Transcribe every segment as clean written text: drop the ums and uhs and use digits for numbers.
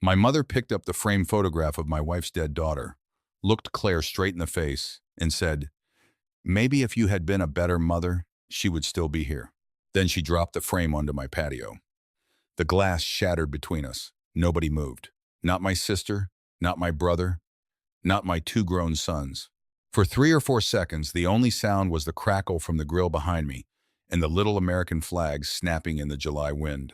My mother picked up the framed photograph of my wife's dead daughter, looked Claire straight in the face, and said, "Maybe if you had been a better mother, she would still be here." Then she dropped the frame onto my patio. The glass shattered between us. Nobody moved. Not my sister, not my brother, not my two grown sons. For 3 or 4 seconds, the only sound was the crackle from the grill behind me and the little American flag snapping in the July wind.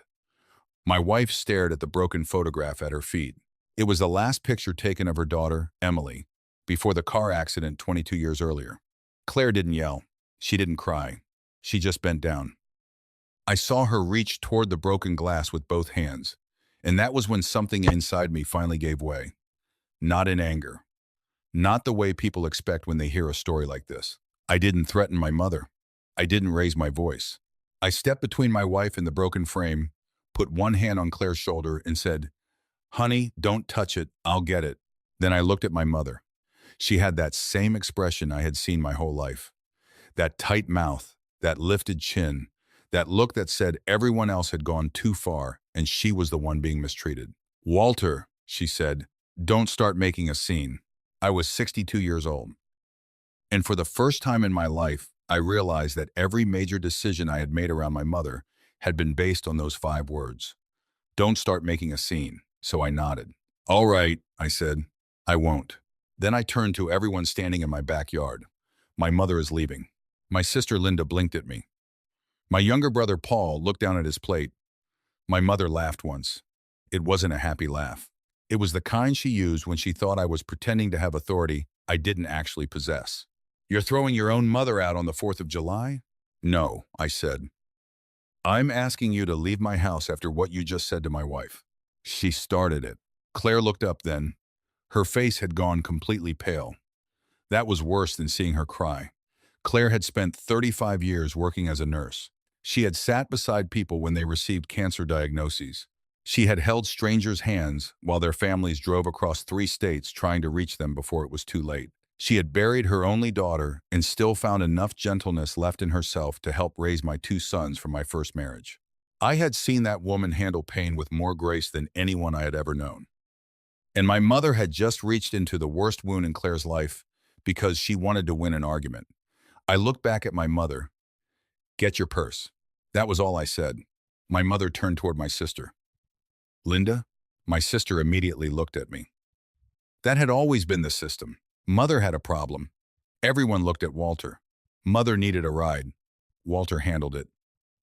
My wife stared at the broken photograph at her feet. It was the last picture taken of her daughter, Emily, before the car accident 22 years earlier. Claire didn't yell. She didn't cry. She just bent down. I saw her reach toward the broken glass with both hands, and that was when something inside me finally gave way. Not in anger. Not the way people expect when they hear a story like this. I didn't threaten my mother. I didn't raise my voice. I stepped between my wife and the broken frame, put one hand on Claire's shoulder, and said, "Honey, don't touch it. I'll get it." Then I looked at my mother. She had that same expression I had seen my whole life. That tight mouth, that lifted chin, that look that said everyone else had gone too far and she was the one being mistreated. "Walter," she said, "don't start making a scene." I was 62 years old. And for the first time in my life, I realized that every major decision I had made around my mother had been based on those 5 words. Don't start making a scene. So I nodded. "All right," I said. "I won't." Then I turned to everyone standing in my backyard. My mother is leaving. My sister Linda blinked at me. My younger brother Paul looked down at his plate. My mother laughed once. It wasn't a happy laugh. It was the kind she used when she thought I was pretending to have authority I didn't actually possess. "You're throwing your own mother out on the 4th of July? "No," I said. "I'm asking you to leave my house after what you just said to my wife." She started it. Claire looked up then. Her face had gone completely pale. That was worse than seeing her cry. Claire had spent 35 years working as a nurse. She had sat beside people when they received cancer diagnoses. She had held strangers' hands while their families drove across 3 states trying to reach them before it was too late. She had buried her only daughter and still found enough gentleness left in herself to help raise my 2 sons from my first marriage. I had seen that woman handle pain with more grace than anyone I had ever known. And my mother had just reached into the worst wound in Claire's life because she wanted to win an argument. I looked back at my mother. "Get your purse." That was all I said. My mother turned toward my sister. "Linda?" My sister immediately looked at me. That had always been the system. Mother had a problem. Everyone looked at Walter. Mother needed a ride. Walter handled it.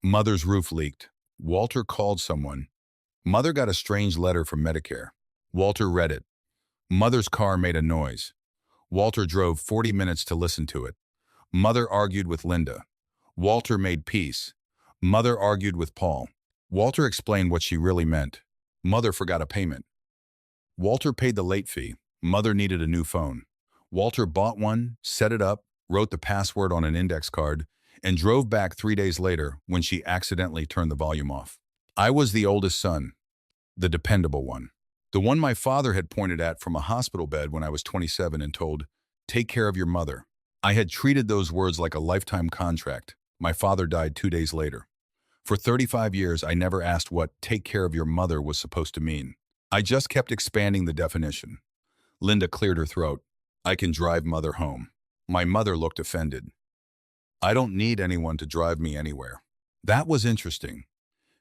Mother's roof leaked. Walter called someone. Mother got a strange letter from Medicare. Walter read it. Mother's car made a noise. Walter drove 40 minutes to listen to it. Mother argued with Linda. Walter made peace. Mother argued with Paul. Walter explained what she really meant. Mother forgot a payment. Walter paid the late fee. Mother needed a new phone. Walter bought one, set it up, wrote the password on an index card, and drove back 3 days later when she accidentally turned the volume off. I was the oldest son, the dependable one. The one my father had pointed at from a hospital bed when I was 27 and told, "Take care of your mother." I had treated those words like a lifetime contract. My father died 2 days later. For 35 years, I never asked what "take care of your mother" was supposed to mean. I just kept expanding the definition. Linda cleared her throat. "I can drive mother home." My mother looked offended. "I don't need anyone to drive me anywhere." That was interesting,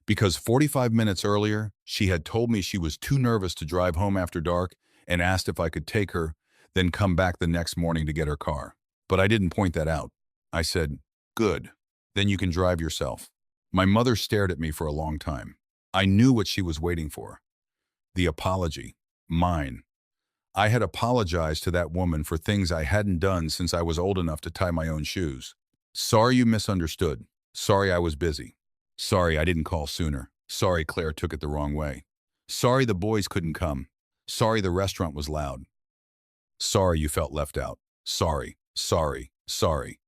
because 45 minutes earlier, she had told me she was too nervous to drive home after dark and asked if I could take her, then come back the next morning to get her car. But I didn't point that out. I said, "Good, then you can drive yourself." My mother stared at me for a long time. I knew what she was waiting for. The apology. Mine. I had apologized to that woman for things I hadn't done since I was old enough to tie my own shoes. "Sorry you misunderstood. Sorry I was busy. Sorry I didn't call sooner. Sorry Claire took it the wrong way. Sorry the boys couldn't come. Sorry the restaurant was loud. Sorry you felt left out. Sorry, sorry, sorry."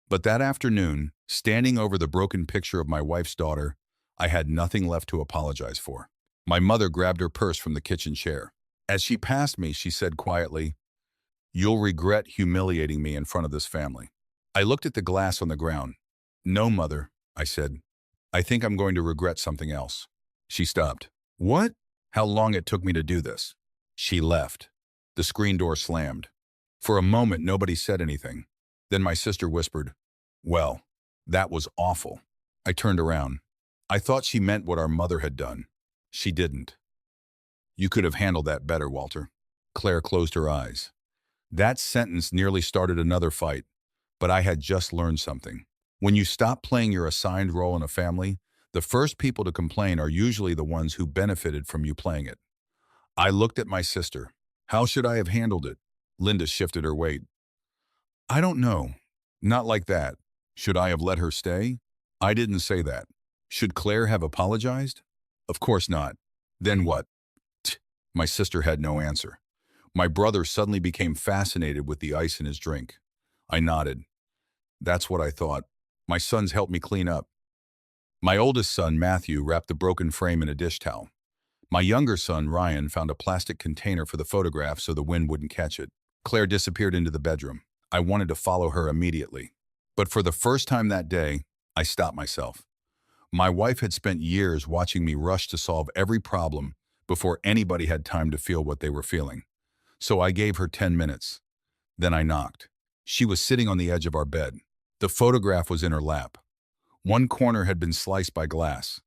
But that afternoon, standing over the broken picture of my wife's daughter, I had nothing left to apologize for. My mother grabbed her purse from the kitchen chair. As she passed me, she said quietly, "You'll regret humiliating me in front of this family." I looked at the glass on the ground. "No, Mother," I said. "I think I'm going to regret something else." She stopped. "What?" how long it took me to do this. She left. The screen door slammed. For a moment, nobody said anything. Then my sister whispered, "Well, that was awful." I turned around. I thought she meant what our mother had done. She didn't. "You could have handled that better, Walter." Claire closed her eyes. That sentence nearly started another fight, but I had just learned something. When you stop playing your assigned role in a family, the first people to complain are usually the ones who benefited from you playing it. I looked at my sister. How should I have handled it? Linda shifted her weight. I don't know. Not like that. Should I have let her stay? I didn't say that. Should Claire have apologized? Of course not. Then what? My sister had no answer. My brother suddenly became fascinated with the ice in his drink. I nodded. That's what I thought. My sons helped me clean up. My oldest son, Matthew, wrapped the broken frame in a dish towel. My younger son, Ryan, found a plastic container for the photograph so the wind wouldn't catch it. Claire disappeared into the bedroom. I wanted to follow her immediately. But for the first time that day, I stopped myself. My wife had spent years watching me rush to solve every problem before anybody had time to feel what they were feeling. So I gave her 10 minutes. Then I knocked. She was sitting on the edge of our bed. The photograph was in her lap. One corner had been sliced by glass.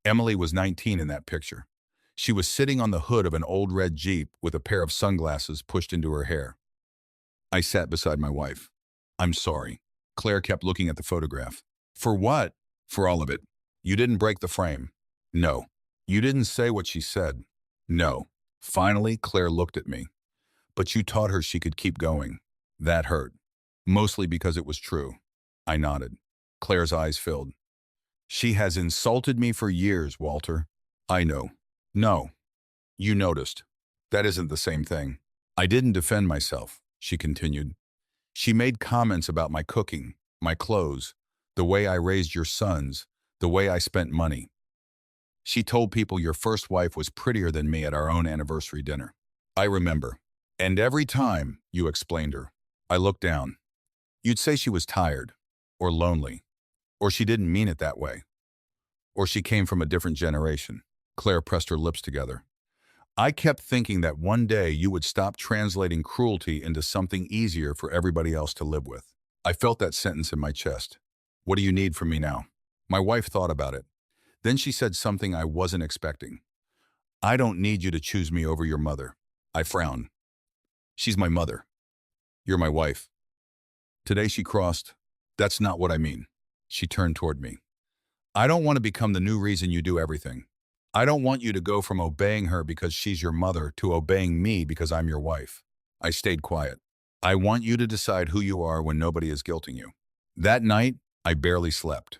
Emily was 19 in that picture. She was sitting on the hood of an old red Jeep with a pair of sunglasses pushed into her hair. I sat beside my wife. I'm sorry. Claire kept looking at the photograph. For what? For all of it. You didn't break the frame. No. You didn't say what she said. No. Finally, Claire looked at me. But you taught her she could keep going. That hurt. Mostly because it was true. I nodded. Claire's eyes filled. She has insulted me for years, Walter. I know. No. You noticed. That isn't the same thing. I didn't defend myself, she continued. She made comments about my cooking, my clothes, the way I raised your sons, the way I spent money. She told people your first wife was prettier than me at our own anniversary dinner. I remember. And every time, you explained her, I looked down. You'd say she was tired, or lonely, or she didn't mean it that way, or she came from a different generation. Claire pressed her lips together. I kept thinking that one day you would stop translating cruelty into something easier for everybody else to live with. I felt that sentence in my chest. What do you need from me now? My wife thought about it. Then she said something I wasn't expecting. I don't need you to choose me over your mother. I frowned. She's my mother. You're my wife. Today she crossed. That's not what I mean. She turned toward me. I don't want to become the new reason you do everything. I don't want you to go from obeying her because she's your mother to obeying me because I'm your wife. I stayed quiet. I want you to decide who you are when nobody is guilting you. That night, I barely slept.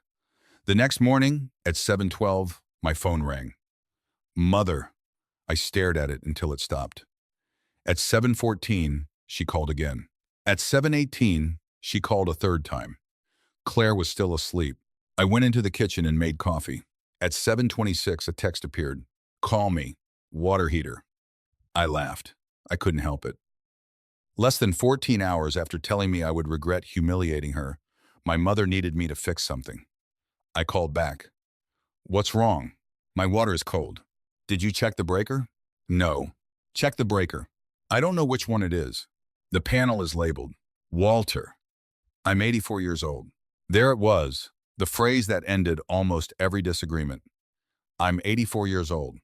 The next morning, at 7:12, my phone rang. Mother. I stared at it until it stopped. At 7:14, she called again. At 7:18, she called a third time. Claire was still asleep. I went into the kitchen and made coffee. At 7:26, a text appeared. Call me. Water heater. I laughed. I couldn't help it. Less than 14 hours after telling me I would regret humiliating her, my mother needed me to fix something. I called back. What's wrong? My water is cold. Did you check the breaker? No. Check the breaker. I don't know which one it is. The panel is labeled. Walter. I'm 84 years old. There it was. The phrase that ended almost every disagreement. I'm 84 years old.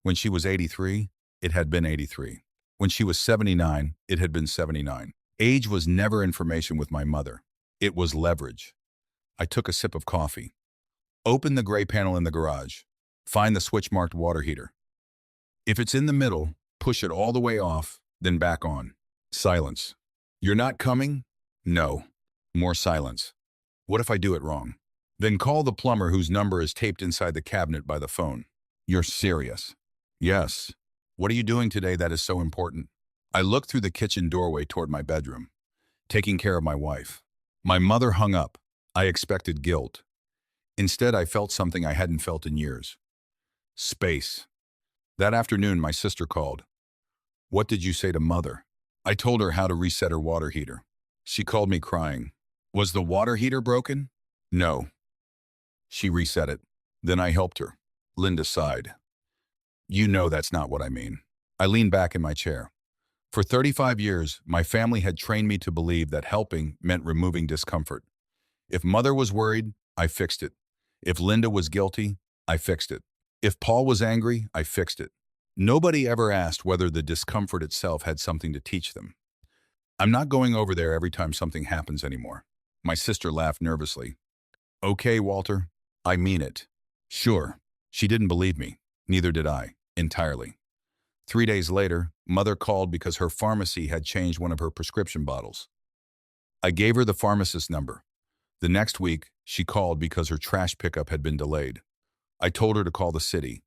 When she was 83, it had been 83. When she was 79, it had been 79. Age was never information with my mother. It was leverage. I took a sip of coffee. Open the gray panel in the garage. Find the switch-marked water heater. If it's in the middle, push it all the way off, then back on. Silence. You're not coming? No. More silence. What if I do it wrong? Then call the plumber whose number is taped inside the cabinet by the phone. You're serious. Yes. What are you doing today that is so important? I looked through the kitchen doorway toward my bedroom, taking care of my wife. My mother hung up. I expected guilt. Instead, I felt something I hadn't felt in years. Space. That afternoon, my sister called. What did you say to Mother? I told her how to reset her water heater. She called me crying. Was the water heater broken? No. She reset it. Then I helped her. Linda sighed. You know that's not what I mean. I leaned back in my chair. For 35 years, my family had trained me to believe that helping meant removing discomfort. If Mother was worried, I fixed it. If Linda was guilty, I fixed it. If Paul was angry, I fixed it. Nobody ever asked whether the discomfort itself had something to teach them. I'm not going over there every time something happens anymore. My sister laughed nervously. Okay, Walter, I mean it. Sure. She didn't believe me. Neither did I, entirely. 3 days later, Mother called because her pharmacy had changed one of her prescription bottles. I gave her the pharmacist's number. The next week, she called because her trash pickup had been delayed. I told her to call the city.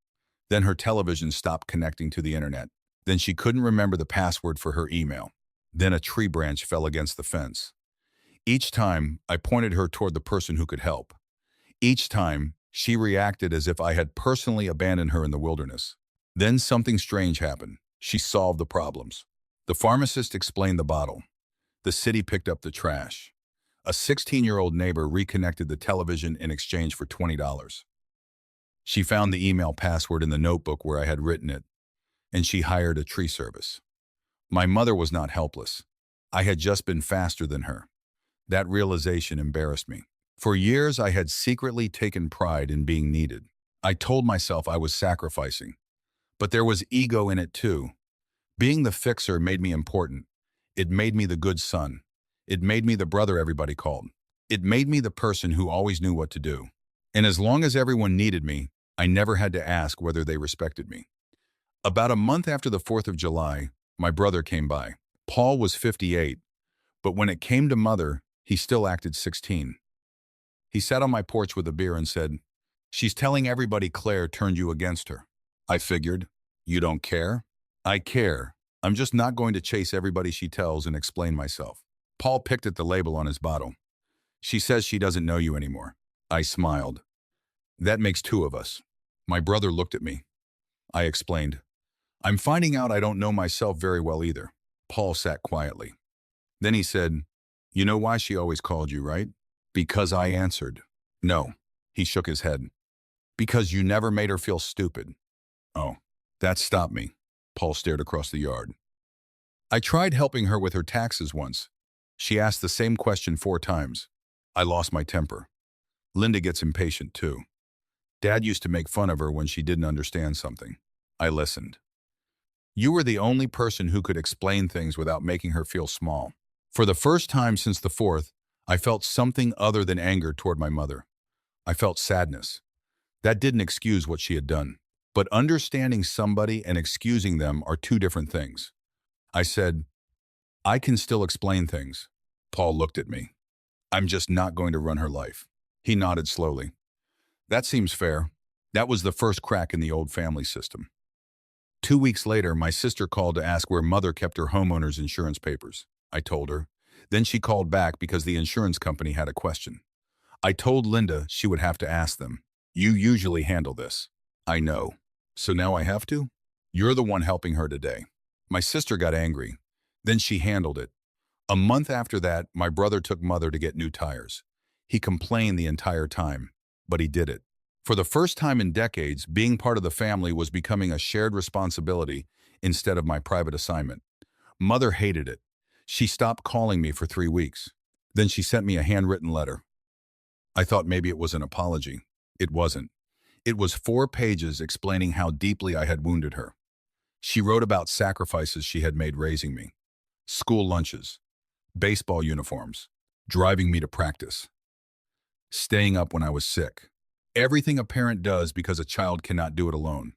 Then her television stopped connecting to the internet. Then she couldn't remember the password for her email. Then a tree branch fell against the fence. Each time, I pointed her toward the person who could help. Each time, she reacted as if I had personally abandoned her in the wilderness. Then something strange happened. She solved the problems. The pharmacist explained the bottle. The city picked up the trash. A 16-year-old neighbor reconnected the television in exchange for $20. She found the email password in the notebook where I had written it, and she hired a tree service. My mother was not helpless. I had just been faster than her. That realization embarrassed me. For years, I had secretly taken pride in being needed. I told myself I was sacrificing. But there was ego in it too. Being the fixer made me important. It made me the good son. It made me the brother everybody called. It made me the person who always knew what to do. And as long as everyone needed me, I never had to ask whether they respected me. About a month after the 4th of July, my brother came by. Paul was 58, but when it came to Mother, he still acted 16. He sat on my porch with a beer and said, "She's telling everybody Claire turned you against her." I figured, you don't care? I care. I'm just not going to chase everybody she tells and explain myself. Paul picked at the label on his bottle. "She says she doesn't know you anymore." I smiled. "That makes two of us." My brother looked at me. I explained, "I'm finding out I don't know myself very well either." Paul sat quietly. Then he said, "You know why she always called you, right?" "Because I answered." "No." He shook his head. "Because you never made her feel stupid." "Oh, that stopped me." Paul stared across the yard. "I tried helping her with her taxes once. She asked the same question 4 times. I lost my temper. Linda gets impatient too. Dad used to make fun of her when she didn't understand something. I listened. You were the only person who could explain things without making her feel small. For the first time since the 4th, I felt something other than anger toward my mother. I felt sadness. That didn't excuse what she had done. But understanding somebody and excusing them are two different things. I said, "I can still explain things." Paul looked at me. "I'm just not going to run her life." He nodded slowly. "That seems fair." That was the first crack in the old family system. 2 weeks later, my sister called to ask where Mother kept her homeowner's insurance papers. I told her. Then she called back because the insurance company had a question. I told Linda she would have to ask them. "You usually handle this." "I know. So now I have to?" "You're the one helping her today." My sister got angry. Then she handled it. A month after that, my brother took Mother to get new tires. He complained the entire time, but he did it. For the first time in decades, being part of the family was becoming a shared responsibility instead of my private assignment. Mother hated it. She stopped calling me for 3 weeks. Then she sent me a handwritten letter. I thought maybe it was an apology. It wasn't. It was 4 pages explaining how deeply I had wounded her. She wrote about sacrifices she had made raising me. School lunches, baseball uniforms, driving me to practice, staying up when I was sick. Everything a parent does because a child cannot do it alone.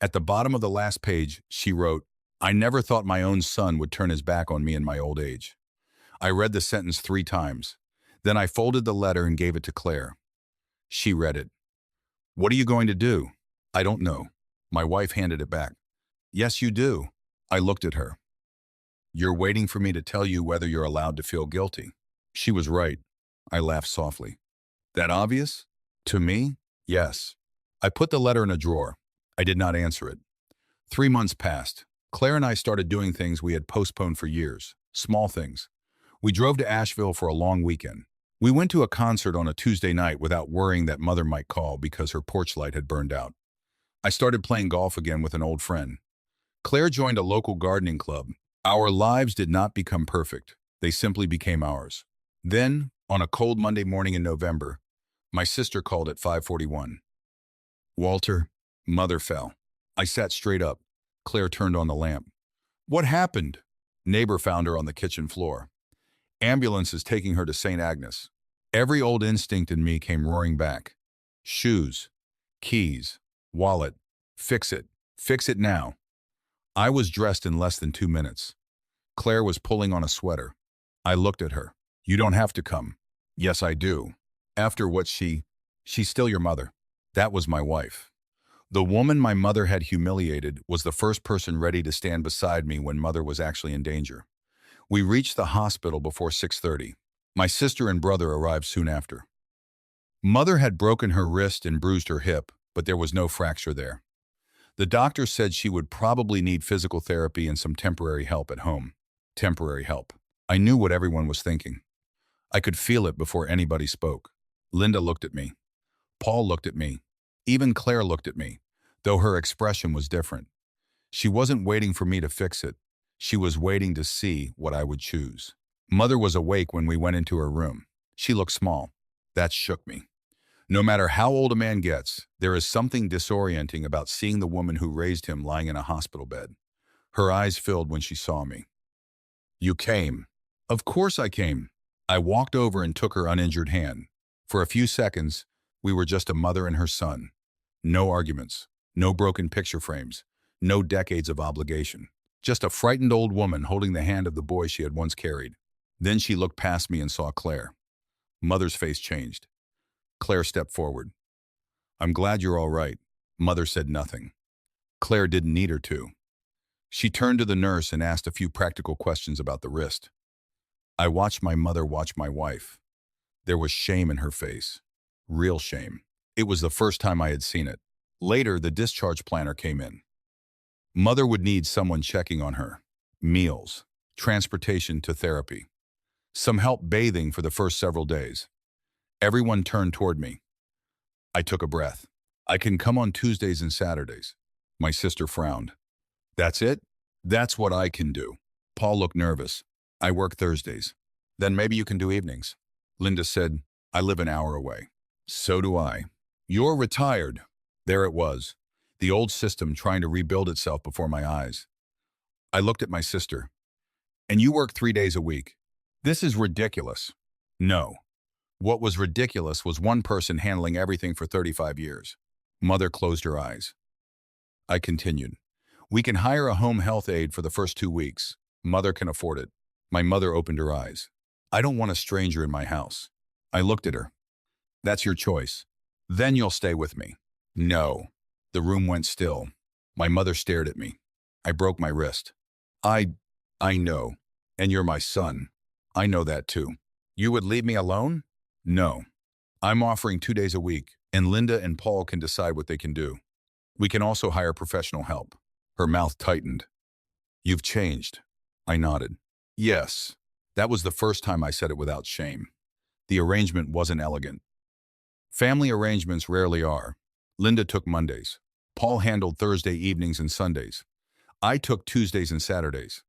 At the bottom of the last page, she wrote, "I never thought my own son would turn his back on me in my old age." I read the sentence 3 times. Then I folded the letter and gave it to Claire. She read it. "What are you going to do?" "I don't know." My wife handed it back. "Yes, you do." I looked at her. "You're waiting for me to tell you whether you're allowed to feel guilty." She was right. I laughed softly. "That obvious?" "To me, yes." I put the letter in a drawer. I did not answer it. 3 months passed. Claire and I started doing things we had postponed for years. Small things. We drove to Asheville for a long weekend. We went to a concert on a Tuesday night without worrying that Mother might call because her porch light had burned out. I started playing golf again with an old friend. Claire joined a local gardening club. Our lives did not become perfect. They simply became ours. Then, on a cold Monday morning in November, my sister called at 5:41. Walter, mother fell. I sat straight up. Claire turned on the lamp. What happened? Neighbor found her on the kitchen floor. Ambulance is taking her to St. Agnes. Every old instinct in me came roaring back. Shoes, keys, wallet. Fix it. Fix it now. I was dressed in less than 2 minutes. Claire was pulling on a sweater. I looked at her. You don't have to come. Yes, I do. After what she's still your mother. That was my wife. The woman my mother had humiliated was the first person ready to stand beside me when mother was actually in danger. We reached the hospital before 6:30. My sister and brother arrived soon after. Mother had broken her wrist and bruised her hip, but there was no fracture there. The doctor said she would probably need physical therapy and some temporary help at home. Temporary help. I knew what everyone was thinking. I could feel it before anybody spoke. Linda looked at me. Paul looked at me. Even Claire looked at me, though her expression was different. She wasn't waiting for me to fix it. She was waiting to see what I would choose. Mother was awake when we went into her room. She looked small. That shook me. No matter how old a man gets, there is something disorienting about seeing the woman who raised him lying in a hospital bed. Her eyes filled when she saw me. You came. Of course I came. I walked over and took her uninjured hand. For a few seconds, we were just a mother and her son. No arguments, no broken picture frames, no decades of obligation. Just a frightened old woman holding the hand of the boy she had once carried. Then she looked past me and saw Claire. Mother's face changed. Claire stepped forward. I'm glad you're all right. Mother said nothing. Claire didn't need her to. She turned to the nurse and asked a few practical questions about the wrist. I watched my mother watch my wife. There was shame in her face. Real shame. It was the first time I had seen it. Later, the discharge planner came in. Mother would need someone checking on her. Meals, transportation to therapy, some help bathing for the first several days. Everyone turned toward me. I took a breath. I can come on Tuesdays and Saturdays. My sister frowned. That's it? That's what I can do. Paul looked nervous. I work Thursdays. Then maybe you can do evenings. Linda said, I live an hour away. So do I. You're retired. There it was, the old system trying to rebuild itself before my eyes. I looked at my sister. And you work 3 days a week. This is ridiculous. No. What was ridiculous was one person handling everything for 35 years. Mother closed her eyes. I continued. We can hire a home health aide for the first 2 weeks. Mother can afford it. My mother opened her eyes. I don't want a stranger in my house. I looked at her. That's your choice. Then you'll stay with me. No. The room went still. My mother stared at me. I broke my wrist. I know. And you're my son. I know that too. You would leave me alone? No. I'm offering 2 days a week, and Linda and Paul can decide what they can do. We can also hire professional help. Her mouth tightened. You've changed. I nodded. Yes. That was the first time I said it without shame. The arrangement wasn't elegant. Family arrangements rarely are. Linda took Mondays. Paul handled Thursday evenings and Sundays. I took Tuesdays and Saturdays.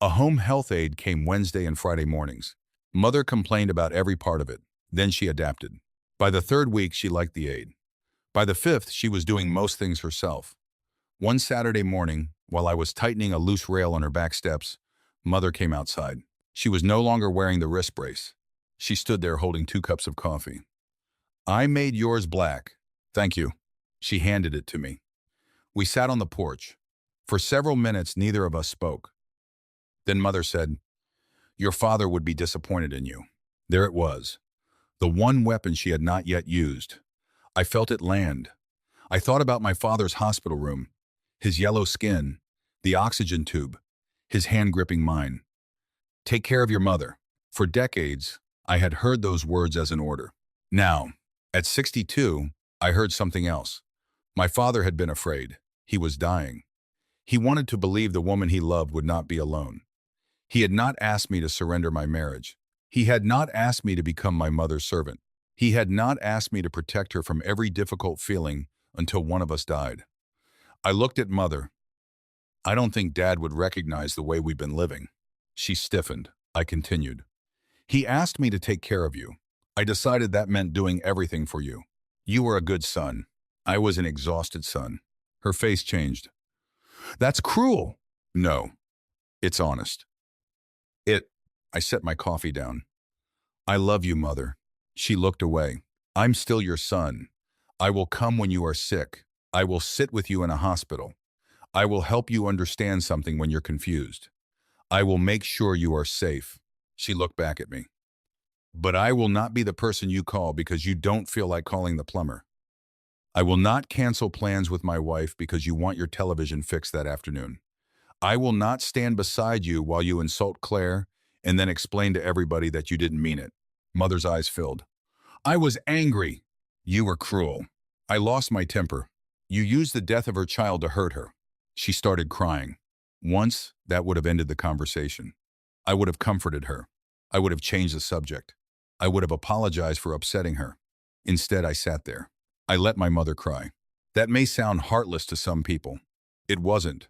A home health aide came Wednesday and Friday mornings. Mother complained about every part of it. Then she adapted. By the 3rd week, she liked the aide. By the 5th, she was doing most things herself. One Saturday morning, while I was tightening a loose rail on her back steps, Mother came outside. She was no longer wearing the wrist brace. She stood there holding 2 cups of coffee. I made yours black. Thank you. She handed it to me. We sat on the porch. For several minutes, neither of us spoke. Then Mother said, Your father would be disappointed in you. There it was. The one weapon she had not yet used. I felt it land. I thought about my father's hospital room, his yellow skin, the oxygen tube, his hand gripping mine. Take care of your mother. For decades, I had heard those words as an order. Now, at 62, I heard something else. My father had been afraid. He was dying. He wanted to believe the woman he loved would not be alone. He had not asked me to surrender my marriage. He had not asked me to become my mother's servant. He had not asked me to protect her from every difficult feeling until one of us died. I looked at Mother. I don't think Dad would recognize the way we've been living. She stiffened. I continued. He asked me to take care of you. I decided that meant doing everything for you. You were a good son. I was an exhausted son. Her face changed. That's cruel. No, it's honest. I set my coffee down. I love you, Mother. She looked away. I'm still your son. I will come when you are sick. I will sit with you in a hospital. I will help you understand something when you're confused. I will make sure you are safe. She looked back at me. But I will not be the person you call because you don't feel like calling the plumber. I will not cancel plans with my wife because you want your television fixed that afternoon. I will not stand beside you while you insult Claire and then explain to everybody that you didn't mean it. Mother's eyes filled. I was angry. You were cruel. I lost my temper. You used the death of her child to hurt her. She started crying. Once, that would have ended the conversation. I would have comforted her. I would have changed the subject. I would have apologized for upsetting her. Instead, I sat there. I let my mother cry. That may sound heartless to some people. It wasn't.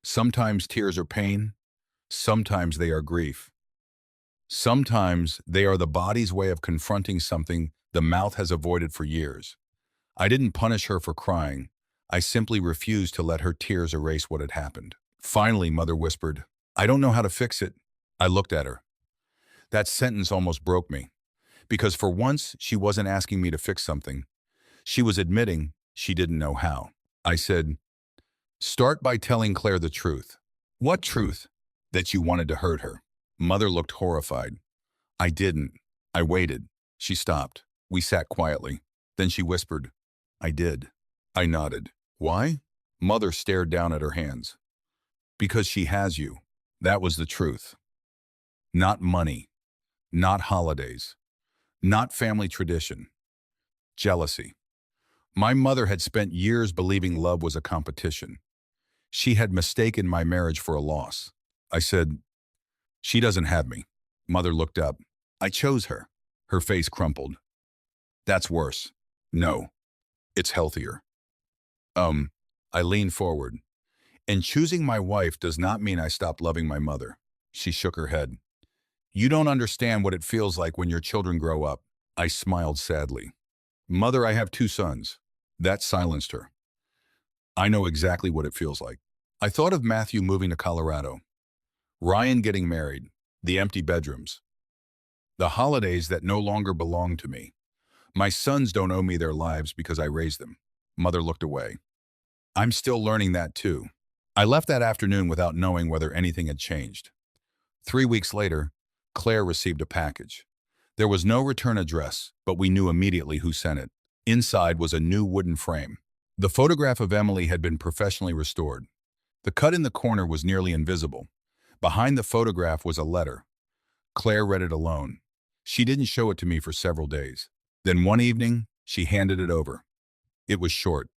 Sometimes tears are pain. Sometimes they are grief. Sometimes they are the body's way of confronting something the mouth has avoided for years. I didn't punish her for crying. I simply refused to let her tears erase what had happened. Finally, Mother whispered, I don't know how to fix it. I looked at her. That sentence almost broke me, because for once she wasn't asking me to fix something. She was admitting she didn't know how. I said, start by telling Claire the truth. What truth? That you wanted to hurt her. Mother looked horrified. I didn't. I waited. She stopped. We sat quietly. Then she whispered, I did. I nodded. Why? Mother stared down at her hands. Because she has you. That was the truth. Not money. Not holidays. Not family tradition. Jealousy. My mother had spent years believing love was a competition. She had mistaken my marriage for a loss. I said, she doesn't have me. Mother looked up. I chose her. Her face crumpled. That's worse. No, it's healthier. I leaned forward. And choosing my wife does not mean I stopped loving my mother. She shook her head. You don't understand what it feels like when your children grow up. I smiled sadly. Mother, I have 2 sons. That silenced her. I know exactly what it feels like. I thought of Matthew moving to Colorado, Ryan getting married, the empty bedrooms, the holidays that no longer belong to me. My sons don't owe me their lives because I raised them. Mother looked away. I'm still learning that too. I left that afternoon without knowing whether anything had changed. 3 weeks later, Claire received a package. There was no return address, but we knew immediately who sent it. Inside was a new wooden frame. The photograph of Emily had been professionally restored. The cut in the corner was nearly invisible. Behind the photograph was a letter. Claire read it alone. She didn't show it to me for several days. Then one evening, she handed it over. It was short.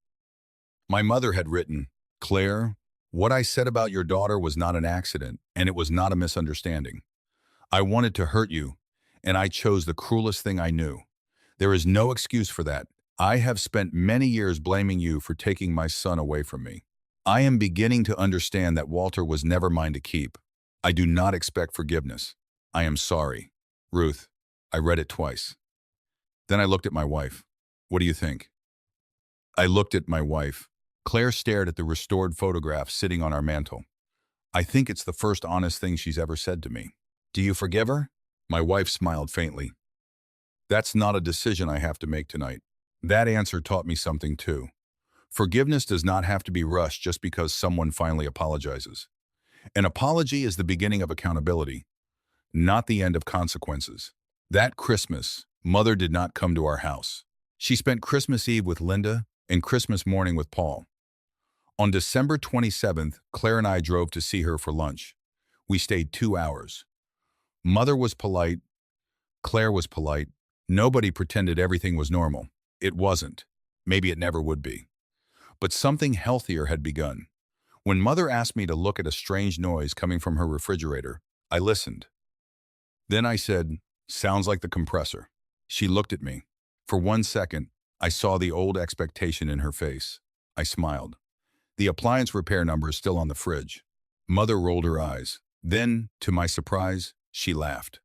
My mother had written, Claire, what I said about your daughter was not an accident, and it was not a misunderstanding. I wanted to hurt you, and I chose the cruelest thing I knew. There is no excuse for that. I have spent many years blaming you for taking my son away from me. I am beginning to understand that Walter was never mine to keep. I do not expect forgiveness. I am sorry. Ruth, I read it twice. Then I looked at my wife. What do you think? I looked at my wife. Claire stared at the restored photograph sitting on our mantel. I think it's the first honest thing she's ever said to me. Do you forgive her? My wife smiled faintly. That's not a decision I have to make tonight. That answer taught me something too. Forgiveness does not have to be rushed just because someone finally apologizes. An apology is the beginning of accountability, not the end of consequences. That Christmas, Mother did not come to our house. She spent Christmas Eve with Linda and Christmas morning with Paul. On December 27th, Claire and I drove to see her for lunch. We stayed 2 hours. Mother was polite. Claire was polite. Nobody pretended everything was normal. It wasn't. Maybe it never would be. But something healthier had begun. When Mother asked me to look at a strange noise coming from her refrigerator, I listened. Then I said, sounds like the compressor. She looked at me. For 1 second, I saw the old expectation in her face. I smiled. The appliance repair number is still on the fridge. Mother rolled her eyes. Then, to my surprise, she laughed.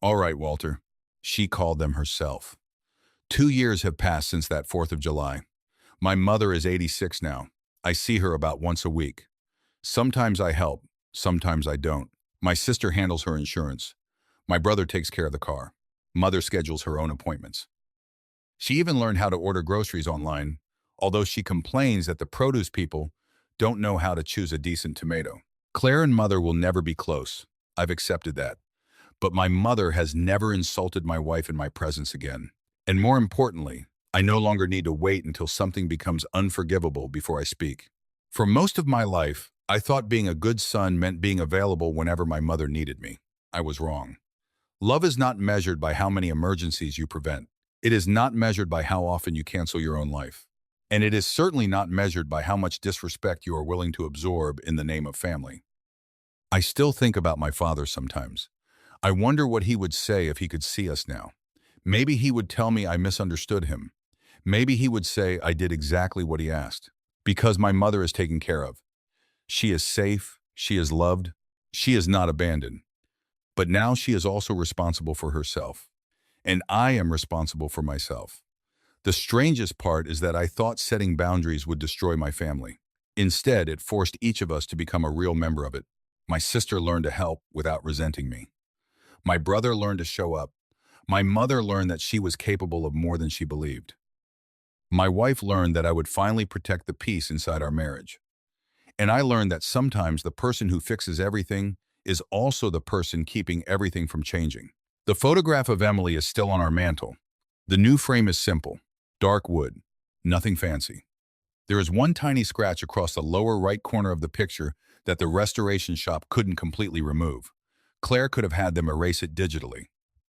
All right, Walter. She called them herself. 2 years have passed since that 4th of July. My mother is 86 now. I see her about once a week. Sometimes I help, sometimes I don't. My sister handles her insurance. My brother takes care of the car. Mother schedules her own appointments. She even learned how to order groceries online, although she complains that the produce people don't know how to choose a decent tomato. Claire and Mother will never be close. I've accepted that. But my mother has never insulted my wife in my presence again. And more importantly, I no longer need to wait until something becomes unforgivable before I speak. For most of my life, I thought being a good son meant being available whenever my mother needed me. I was wrong. Love is not measured by how many emergencies you prevent. It is not measured by how often you cancel your own life. And it is certainly not measured by how much disrespect you are willing to absorb in the name of family. I still think about my father sometimes. I wonder what he would say if he could see us now. Maybe he would tell me I misunderstood him. Maybe he would say I did exactly what he asked. Because my mother is taken care of. She is safe, she is loved, she is not abandoned. But now she is also responsible for herself. And I am responsible for myself. The strangest part is that I thought setting boundaries would destroy my family. Instead, it forced each of us to become a real member of it. My sister learned to help without resenting me. My brother learned to show up. My mother learned that she was capable of more than she believed. My wife learned that I would finally protect the peace inside our marriage. And I learned that sometimes the person who fixes everything is also the person keeping everything from changing. The photograph of Emily is still on our mantle. The new frame is simple, dark wood, nothing fancy. There is one tiny scratch across the lower right corner of the picture that the restoration shop couldn't completely remove. Claire could have had them erase it digitally.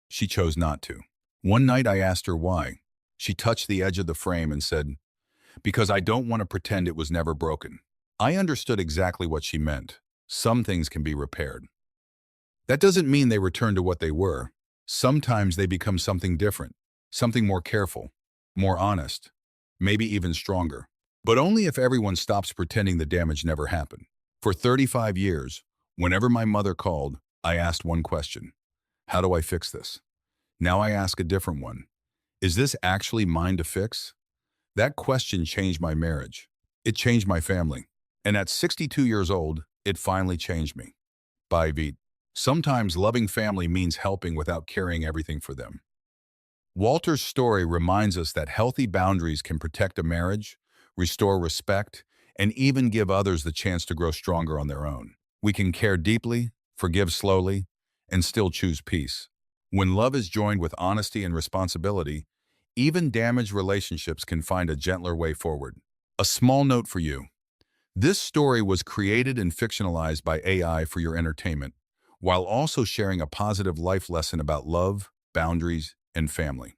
She chose not to. One night I asked her why. She touched the edge of the frame and said, "Because I don't want to pretend it was never broken." I understood exactly what she meant. Some things can be repaired. That doesn't mean they return to what they were. Sometimes they become something different, something more careful, more honest, maybe even stronger. But only if everyone stops pretending the damage never happened. For 35 years, whenever my mother called, I asked one question: how do I fix this? Now I ask a different one: is this actually mine to fix? That question changed my marriage. It changed my family. And at 62 years old, it finally changed me. Bye, Veet. Sometimes loving family means helping without carrying everything for them. Walter's story reminds us that healthy boundaries can protect a marriage, restore respect, and even give others the chance to grow stronger on their own. We can care deeply, forgive slowly, and still choose peace. When love is joined with honesty and responsibility, even damaged relationships can find a gentler way forward. A small note for you. This story was created and fictionalized by AI for your entertainment, while also sharing a positive life lesson about love, boundaries, and family.